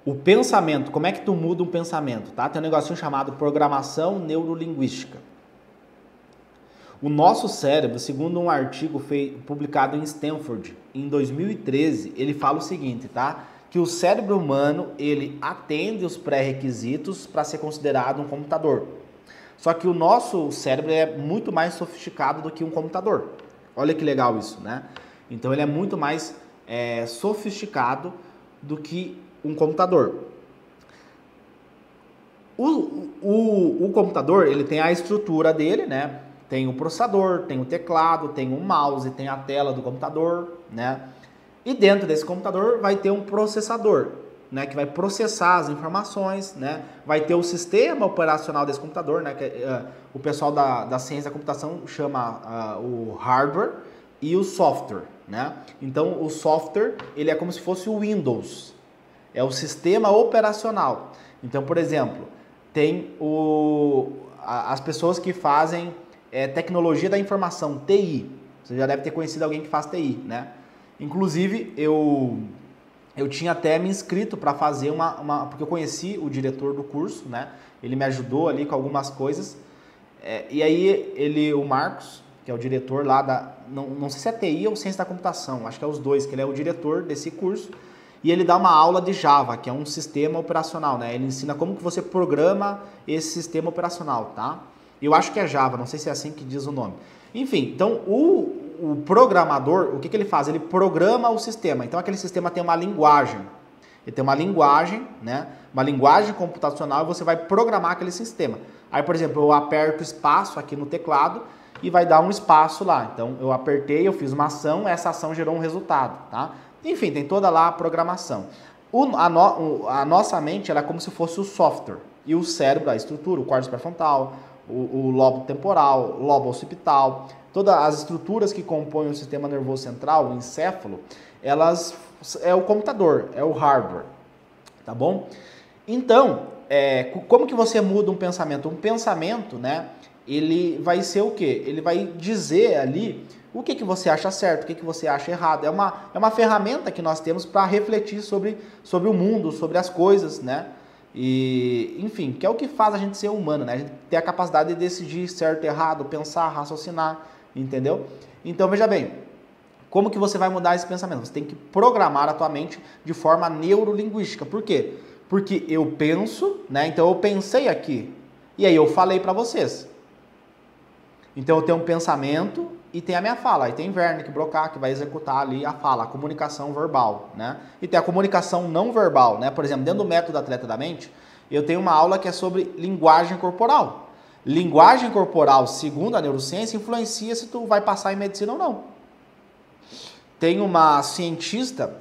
O pensamento, como é que tu muda um pensamento, tá? Tem um negocinho chamado programação neurolinguística. O nosso cérebro, segundo um artigo publicado em Stanford em 2013, ele fala o seguinte, tá? Que o cérebro humano, ele atende os pré-requisitos para ser considerado um computador. Só que o nosso cérebro é muito mais sofisticado do que um computador. Olha que legal isso, né? Então ele é muito mais sofisticado do que um computador. O computador, ele tem a estrutura dele, né? Tem o processador, tem o teclado, tem o mouse, tem a tela do computador, né? E dentro desse computador vai ter um processador, né? Que vai processar as informações, né? Vai ter o sistema operacional desse computador, né? Que, o pessoal da ciência da computação chama o hardware e o software, né? Então o software, ele é como se fosse o Windows, é o sistema operacional. Então, por exemplo, tem as pessoas que fazem tecnologia da informação, TI. Você já deve ter conhecido alguém que faz TI, né? Inclusive, eu tinha até me inscrito para fazer porque eu conheci o diretor do curso, né? Ele me ajudou ali com algumas coisas. E aí, o Marcos, que é o diretor lá não sei se é TI ou ciência da computação, acho que é os dois, que ele é o diretor desse curso. E ele dá uma aula de Java, que é um sistema operacional, né? Ele ensina como que você programa esse sistema operacional, tá? Eu acho que é Java, não sei se é assim que diz o nome. Enfim, então o programador, o que ele faz? Ele programa o sistema. Então aquele sistema tem uma linguagem. Ele tem uma linguagem, né? Uma linguagem computacional e você vai programar aquele sistema. Aí, por exemplo, eu aperto espaço aqui no teclado e vai dar um espaço lá. Então eu apertei, eu fiz uma ação, essa ação gerou um resultado, tá? Enfim, tem toda lá a programação. A nossa mente, ela é como se fosse o software. E o cérebro, a estrutura, o córtex pré-frontal, o lobo temporal, o lobo occipital, todas as estruturas que compõem o sistema nervoso central, o encéfalo, elas é o computador, é o hardware, tá bom? Então, como que você muda um pensamento? Um pensamento, né, ele vai ser o quê? Ele vai dizer ali o que você acha certo, o que você acha errado. É uma ferramenta que nós temos para refletir sobre o mundo, sobre as coisas, né? E, enfim, que é o que faz a gente ser humano, né? A gente ter a capacidade de decidir certo e errado, pensar, raciocinar, entendeu? Então, veja bem, como que você vai mudar esse pensamento? Você tem que programar a tua mente de forma neurolinguística. Por quê? Porque eu penso, né? Então, eu pensei aqui, e aí eu falei para vocês. Então, eu tenho um pensamento e tem a minha fala. Aí tem Wernicke, Broca, que vai executar ali a fala, a comunicação verbal, né? E tem a comunicação não verbal, né? Por exemplo, dentro do método Atleta da Mente, eu tenho uma aula que é sobre linguagem corporal. Linguagem corporal, segundo a neurociência, influencia se tu vai passar em medicina ou não. Tem uma cientista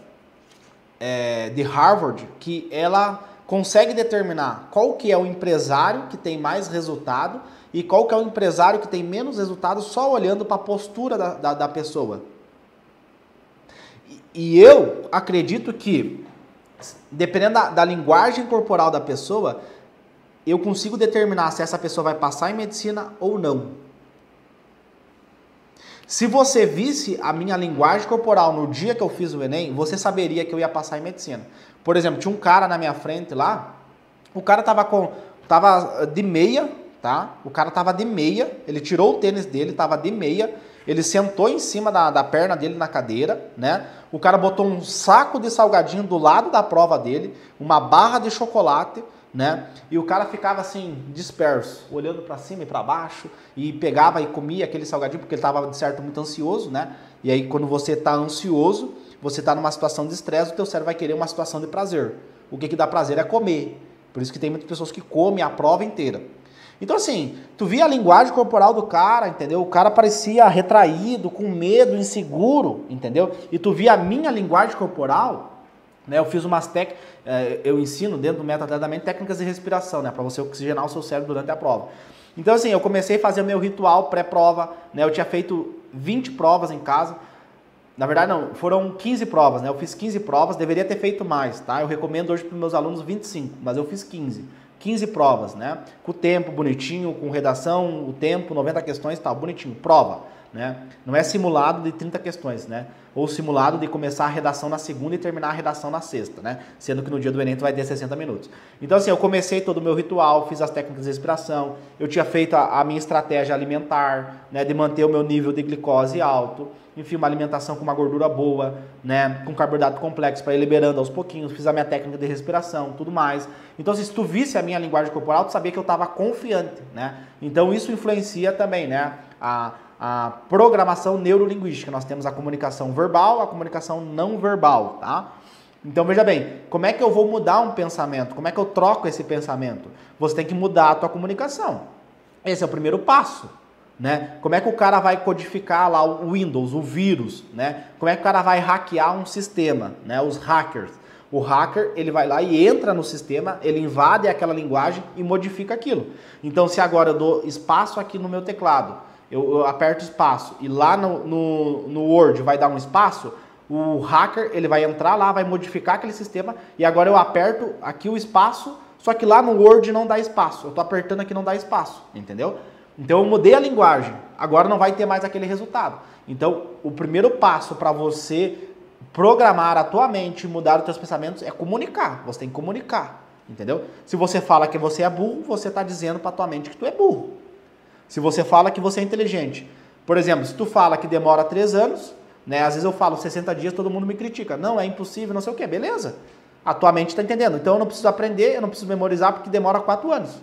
de Harvard que ela consegue determinar qual que é o empresário que tem mais resultado e qual que é o empresário que tem menos resultado só olhando para a postura da pessoa. E eu acredito que, dependendo da linguagem corporal da pessoa, eu consigo determinar se essa pessoa vai passar em medicina ou não. Se você visse a minha linguagem corporal no dia que eu fiz o Enem, você saberia que eu ia passar em medicina. Por exemplo, tinha um cara na minha frente lá, o cara tava de meia, tá? O cara tava de meia, ele tirou o tênis dele, tava de meia, ele sentou em cima da perna dele na cadeira, né? O cara botou um saco de salgadinho do lado da prova dele, uma barra de chocolate, né? E o cara ficava assim, disperso, olhando para cima e para baixo, e pegava e comia aquele salgadinho, porque ele estava, de certo, muito ansioso, né? E aí, quando você está ansioso, você está numa situação de estresse, o teu cérebro vai querer uma situação de prazer. O que dá prazer é comer. Por isso que tem muitas pessoas que comem a prova inteira. Então, assim, tu via a linguagem corporal do cara, entendeu? O cara parecia retraído, com medo, inseguro, entendeu? E tu via a minha linguagem corporal, né? Eu fiz umas técnicas, eu ensino dentro do método Atleta da Mente técnicas de respiração, né? Para você oxigenar o seu cérebro durante a prova. Então, assim, eu comecei a fazer o meu ritual pré-prova, né? Eu tinha feito 20 provas em casa. Na verdade, não, foram 15 provas, né? Eu fiz 15 provas, deveria ter feito mais, tá? Eu recomendo hoje para os meus alunos 25, mas eu fiz 15. 15 provas, né? Com o tempo bonitinho, com redação, o tempo, 90 questões e tal, bonitinho. Prova. né? Não é simulado de 30 questões, né? Ou simulado de começar a redação na segunda e terminar a redação na sexta, né? Sendo que no dia do Enem tu vai ter 60 minutos. Então assim, eu comecei todo o meu ritual, fiz as técnicas de respiração, eu tinha feito a minha estratégia alimentar, né? De manter o meu nível de glicose alto, enfim, uma alimentação com uma gordura boa, né? Com carboidrato complexo para ir liberando aos pouquinhos, fiz a minha técnica de respiração, tudo mais. Então se tu visse a minha linguagem corporal, tu sabia que eu estava confiante, né? Então isso influencia também, né? A programação neurolinguística. Nós temos a comunicação verbal, a comunicação não verbal, tá? Então veja bem, como é que eu vou mudar um pensamento? Como é que eu troco esse pensamento? Você tem que mudar a tua comunicação. Esse é o primeiro passo, né? Como é que o cara vai codificar lá o Windows, o vírus, né? Como é que o cara vai hackear um sistema, né? Os hackers. O hacker, ele vai lá e entra no sistema, ele invade aquela linguagem e modifica aquilo. Então se agora eu dou espaço aqui no meu teclado, eu aperto espaço e lá no Word vai dar um espaço, o hacker ele vai entrar lá, vai modificar aquele sistema e agora eu aperto aqui o espaço, só que lá no Word não dá espaço. Eu estou apertando aqui não dá espaço, entendeu? Então eu mudei a linguagem, agora não vai ter mais aquele resultado. Então o primeiro passo para você programar a tua mente, mudar os teus pensamentos é comunicar. Você tem que comunicar, entendeu? Se você fala que você é burro, você está dizendo para tua mente que tu é burro. Se você fala que você é inteligente. Por exemplo, se tu fala que demora 3 anos, né? Às vezes eu falo 60 dias, todo mundo me critica. Não, é impossível, não sei o quê. Beleza. A tua mente está entendendo. Então eu não preciso aprender, eu não preciso memorizar porque demora 4 anos.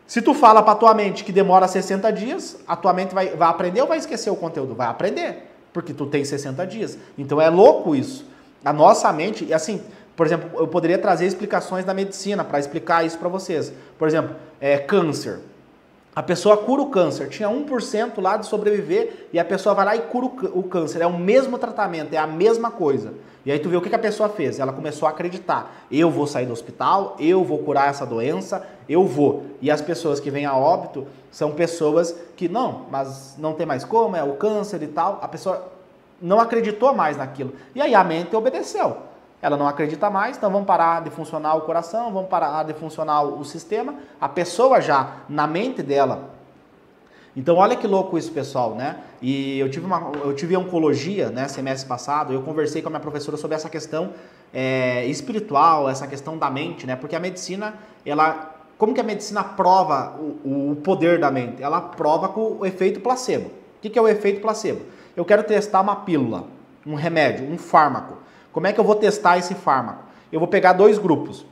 Se tu fala para tua mente que demora 60 dias, a tua mente vai aprender ou vai esquecer o conteúdo? Vai aprender, porque tu tem 60 dias. Então é louco isso. A nossa mente, e assim, por exemplo, eu poderia trazer explicações da medicina para explicar isso para vocês. Por exemplo, câncer. A pessoa cura o câncer, tinha 1% lá de sobreviver e a pessoa vai lá e cura o câncer. É o mesmo tratamento, é a mesma coisa. E aí tu vê o que a pessoa fez. Ela começou a acreditar. Eu vou sair do hospital, eu vou curar essa doença, eu vou. E as pessoas que vêm a óbito são pessoas que não, mas não tem mais como, é o câncer e tal. A pessoa não acreditou mais naquilo. E aí a mente obedeceu. Ela não acredita mais, então vamos parar de funcionar o coração, vamos parar de funcionar o sistema. A pessoa já, na mente dela. Então olha que louco isso, pessoal, né? E eu tive oncologia, né, semestre passado, eu conversei com a minha professora sobre essa questão espiritual, essa questão da mente, né? Porque a medicina, como que a medicina prova o poder da mente? Ela prova com o efeito placebo. O que é o efeito placebo? Eu quero testar uma pílula, um remédio, um fármaco. Como é que eu vou testar esse fármaco? Eu vou pegar 2 grupos.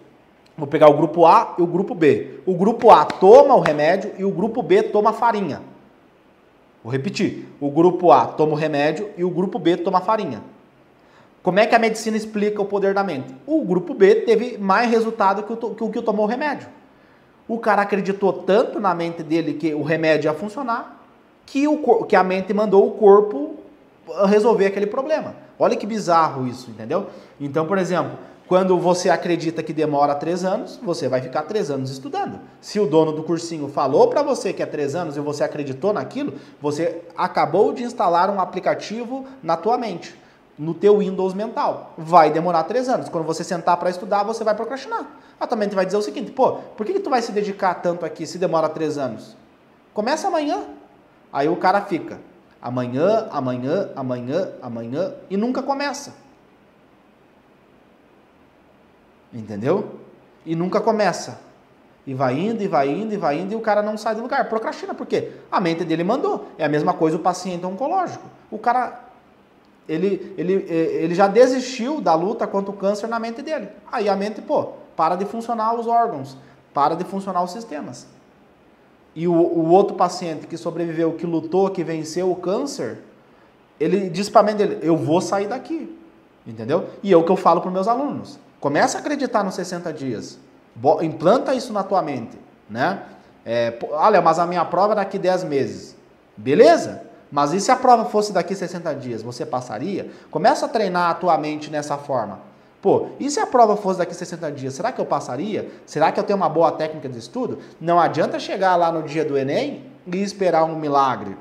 Vou pegar o grupo A e o grupo B. O grupo A toma o remédio e o grupo B toma a farinha. Vou repetir. O grupo A toma o remédio e o grupo B toma a farinha. Como é que a medicina explica o poder da mente? O grupo B teve mais resultado que o que tomou o remédio. O cara acreditou tanto na mente dele que o remédio ia funcionar, que a mente mandou o corpo resolver aquele problema. Olha que bizarro isso, entendeu? Então, por exemplo, quando você acredita que demora 3 anos, você vai ficar 3 anos estudando. Se o dono do cursinho falou para você que é 3 anos e você acreditou naquilo, você acabou de instalar um aplicativo na tua mente, no teu Windows mental. Vai demorar 3 anos. Quando você sentar para estudar, você vai procrastinar. A tua mente vai dizer o seguinte, pô, por que tu vai se dedicar tanto aqui se demora 3 anos? Começa amanhã. Aí o cara fica amanhã, amanhã, amanhã, amanhã e nunca começa. Entendeu? E nunca começa. E vai indo, e vai indo, e vai indo, e o cara não sai do lugar. Procrastina, por quê? A mente dele mandou. É a mesma coisa o paciente oncológico. O cara, ele já desistiu da luta contra o câncer na mente dele. Aí a mente, para de funcionar os órgãos, para de funcionar os sistemas. E o outro paciente que sobreviveu, que lutou, que venceu o câncer, ele diz para a mente dele, eu vou sair daqui, entendeu? E é o que eu falo para os meus alunos. Começa a acreditar nos 60 dias. Implanta isso na tua mente, né? Olha, mas a minha prova é daqui 10 meses. Beleza? Mas e se a prova fosse daqui 60 dias? Você passaria? Começa a treinar a tua mente nessa forma. E se a prova fosse daqui 60 dias, será que eu passaria? Será que eu tenho uma boa técnica de estudo? Não adianta chegar lá no dia do Enem e esperar um milagre.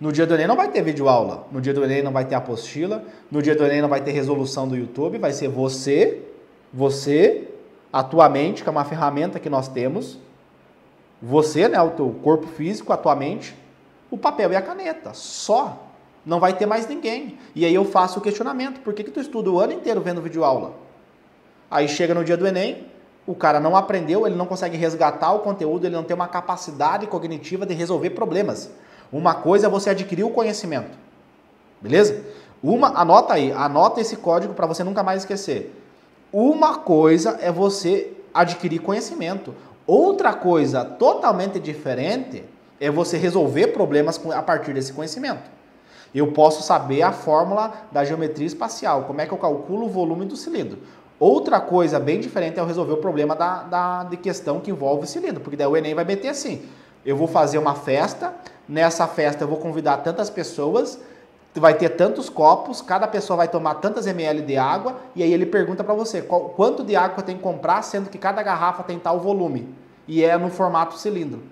No dia do Enem não vai ter videoaula, no dia do Enem não vai ter apostila, no dia do Enem não vai ter resolução do YouTube, vai ser você, a tua mente, que é uma ferramenta que nós temos, você, né, o teu corpo físico, a tua mente, o papel e a caneta, só. Não vai ter mais ninguém. E aí eu faço o questionamento, por que tu estuda o ano inteiro vendo videoaula? Aí chega no dia do Enem, o cara não aprendeu, ele não consegue resgatar o conteúdo, ele não tem uma capacidade cognitiva de resolver problemas. Uma coisa é você adquirir o conhecimento, beleza? Anota aí, anota esse código para você nunca mais esquecer. Uma coisa é você adquirir conhecimento. Outra coisa totalmente diferente é você resolver problemas a partir desse conhecimento. Eu posso saber a fórmula da geometria espacial, como é que eu calculo o volume do cilindro. Outra coisa bem diferente é eu resolver o problema de questão que envolve o cilindro, porque daí o Enem vai meter assim, eu vou fazer uma festa, nessa festa eu vou convidar tantas pessoas, vai ter tantos copos, cada pessoa vai tomar tantas ml de água, e aí ele pergunta para você, quanto de água tem que comprar, sendo que cada garrafa tem tal volume, e é no formato cilindro.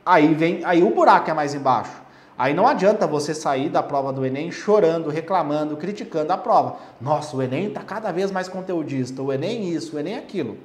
Aí o buraco é mais embaixo. Aí não adianta você sair da prova do Enem chorando, reclamando, criticando a prova. Nossa, o Enem está cada vez mais conteudista, o Enem isso, o Enem aquilo.